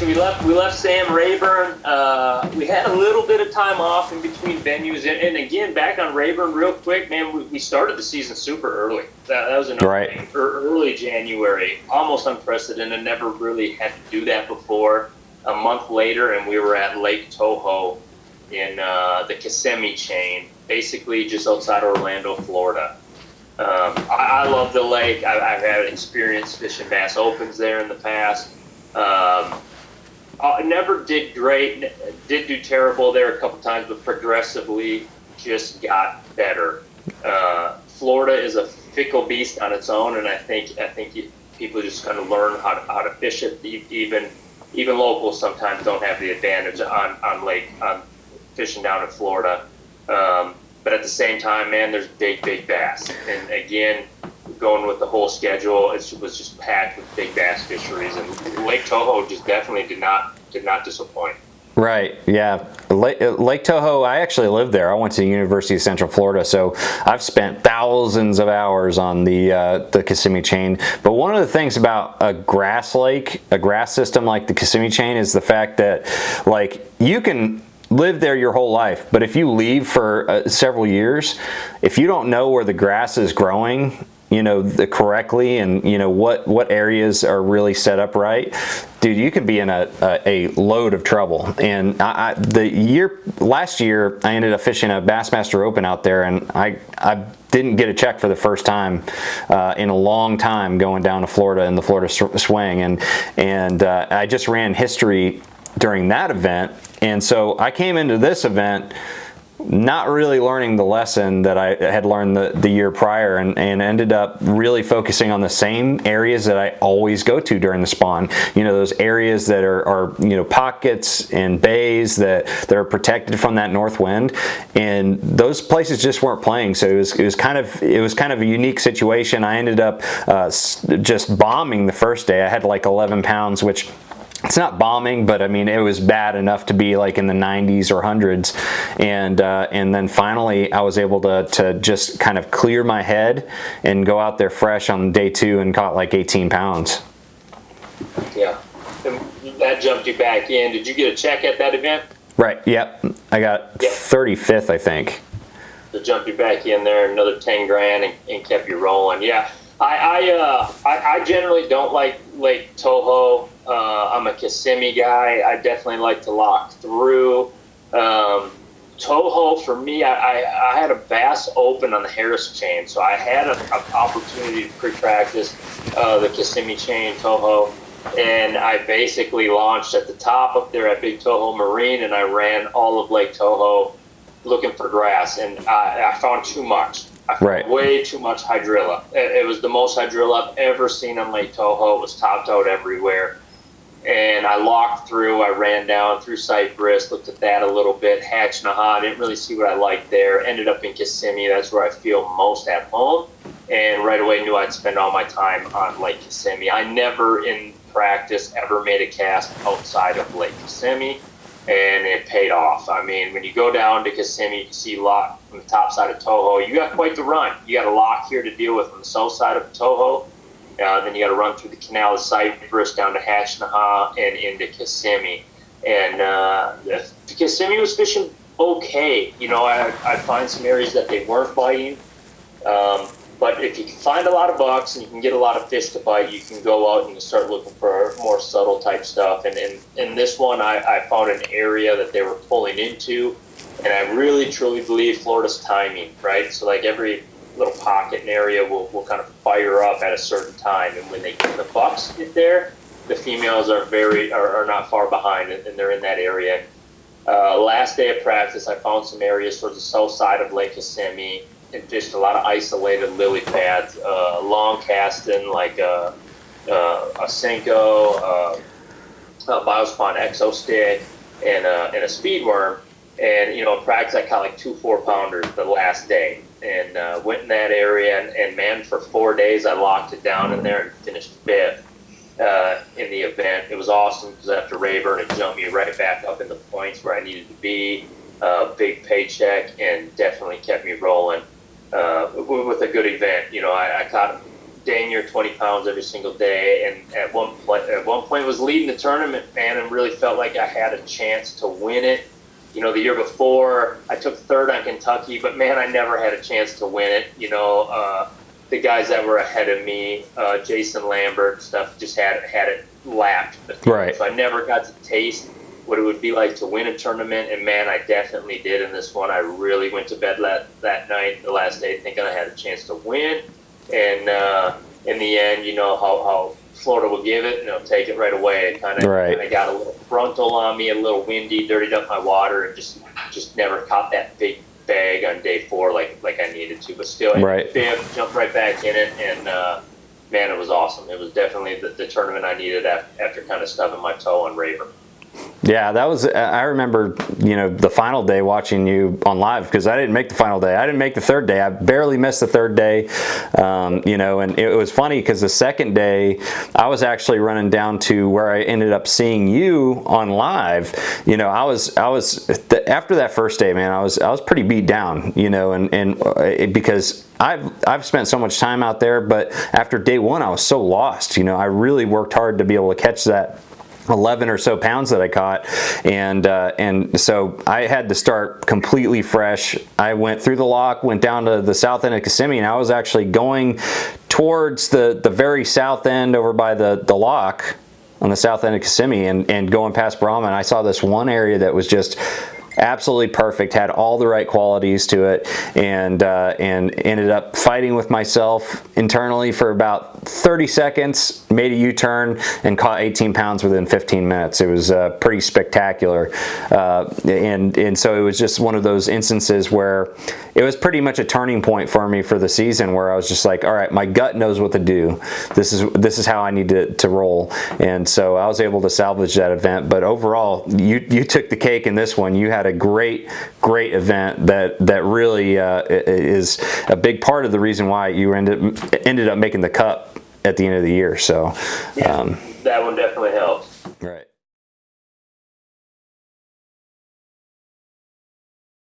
so we left Sam Rayburn. We had a little bit of time off in between venues, and again, back on Rayburn real quick, man. We started the season super early. That was another thing. Early January, almost unprecedented. Never really had to do that before. A month later, and we were at Lake Toho in the Kissimmee chain, basically just outside Orlando, Florida. I love the lake. I've had experience fishing Bass Opens there in the past. I never did great, did do terrible there a couple times, but progressively just got better. Florida is a fickle beast on its own, and I think people just kind of learn how to fish it. Even locals sometimes don't have the advantage on fishing down in Florida. But at the same time, man, there's big bass. And again, going with the whole schedule, it was just packed with big bass fisheries. And Lake Toho just definitely did not disappoint. Right, yeah. Lake Toho, I actually lived there. I went to the University of Central Florida, so I've spent thousands of hours on the Kissimmee chain. But one of the things about a grass lake, a grass system like the Kissimmee chain, is the fact that, like, you can live there your whole life, but if you leave for several years, if you don't know where the grass is growing, you know, correctly, and you know what areas are really set up right, dude, you could be in a load of trouble. And last year I ended up fishing a Bassmaster Open out there, and I didn't get a check for the first time in a long time going down to Florida in the Florida swing, and I just ran history during that event. And so I came into this event not really learning the lesson that I had learned the year prior, and ended up really focusing on the same areas that I always go to during the spawn. You know, those areas that are you know, pockets and bays that are protected from that north wind, and those places just weren't playing. So it was kind of a unique situation. I ended up just bombing the first day. I had like 11 pounds, which, it's not bombing, but I mean, it was bad enough to be like in the 90s or hundreds. And then finally I was able to just kind of clear my head and go out there fresh on day 2 and caught like 18 pounds. Yeah, and that jumped you back in. Did you get a check at that event? Right, yep. I got 35th, I think. So jumped you back in there, another 10 grand, and kept you rolling. Yeah, I generally don't like Lake Toho. I'm a Kissimmee guy. I definitely like to lock through. Toho, for me, I had a Bass Open on the Harris chain, so I had an opportunity to pre-practice the Kissimmee chain, Toho, and I basically launched at the top up there at Big Toho Marine, and I ran all of Lake Toho looking for grass, and I found too much. Way too much hydrilla. It was the most hydrilla I've ever seen on Lake Toho. It was topped out everywhere. And I locked through. I ran down through Cypress, looked at that a little bit. Hatch Naha, didn't really see what I liked there. Ended up in Kissimmee. That's where I feel most at home. And right away knew I'd spend all my time on Lake Kissimmee. I never in practice ever made a cast outside of Lake Kissimmee, and it paid off. I mean, when you go down to Kissimmee, you can see lock from the top side of Toho. You got quite the run. You got a lock here to deal with on the south side of Toho. Then you got to run through the Canal of Cypress down to Hatch Naha and into Kissimmee. And Kissimmee was fishing okay. You know, I find some areas that they weren't biting. But if you can find a lot of bucks and you can get a lot of fish to bite, you can go out and you start looking for more subtle type stuff. And in this one, I found an area that they were pulling into. And I really, truly believe Florida's timing, right? So like every little pocket and area will kind of fire up at a certain time, and when the bucks get there, the females are not far behind, and they're in that area. Last day of practice, I found some areas towards the south side of Lake Kissimmee and fished a lot of isolated lily pads, long casting like a Senko, a Biospawn Exo stick, and a speed worm. And you know, in practice, I caught like 2 4-pounders the last day. And went in that area, and man, for 4 days I locked it down in there and finished 5th in the event. It was awesome because after Rayburn, it jumped me right back up in the points where I needed to be. Big paycheck, and definitely kept me rolling with a good event. You know, I caught dang near 20 pounds every single day, and at one point was leading the tournament, man, and really felt like I had a chance to win it. You know, the year before I took third on Kentucky, but man, I never had a chance to win it. You know, the guys that were ahead of me, Jason Lambert, stuff, just had it lapped. Right. So I never got to taste what it would be like to win a tournament, and man, I definitely did in this one. I really went to bed that night, the last day, thinking I had a chance to win, and in the end, you know how Florida will give it, and they'll take it right away. It kind of got a little frontal on me, a little windy, dirtied up my water, and just never caught that big bag on day 4 like I needed to. But still, fifth, jumped right back in it, and man, it was awesome. It was definitely the tournament I needed after kind of stubbing my toe on Raver. Yeah, that was, I remember, you know, the final day watching you on live, because I didn't make the final day. I didn't make the third day. I barely missed the third day, you know, and it was funny because the second day I was actually running down to where I ended up seeing you on live. You know, I was after that first day, man, I was pretty beat down, you know, and because I've spent so much time out there, but after day 1 I was so lost. You know, I really worked hard to be able to catch that 11 or so pounds that I caught, and so I had to start completely fresh. I went through the lock, went down to the south end of Kissimmee, and I was actually going towards the very south end over by the lock on the south end of Kissimmee, and going past Brahma, and I saw this one area that was just absolutely perfect, had all the right qualities to it, and ended up fighting with myself internally for about 30 seconds, made a U-turn, and caught 18 pounds within 15 minutes. It was pretty spectacular, and so it was just one of those instances where it was pretty much a turning point for me for the season, where I was just like, all right, my gut knows what to do. This is how I need to roll, and so I was able to salvage that event. But overall, you took the cake in this one. You had a great event that really is a big part of the reason why you ended up making the cup at the end of the year. So yeah, that one definitely helped. Right.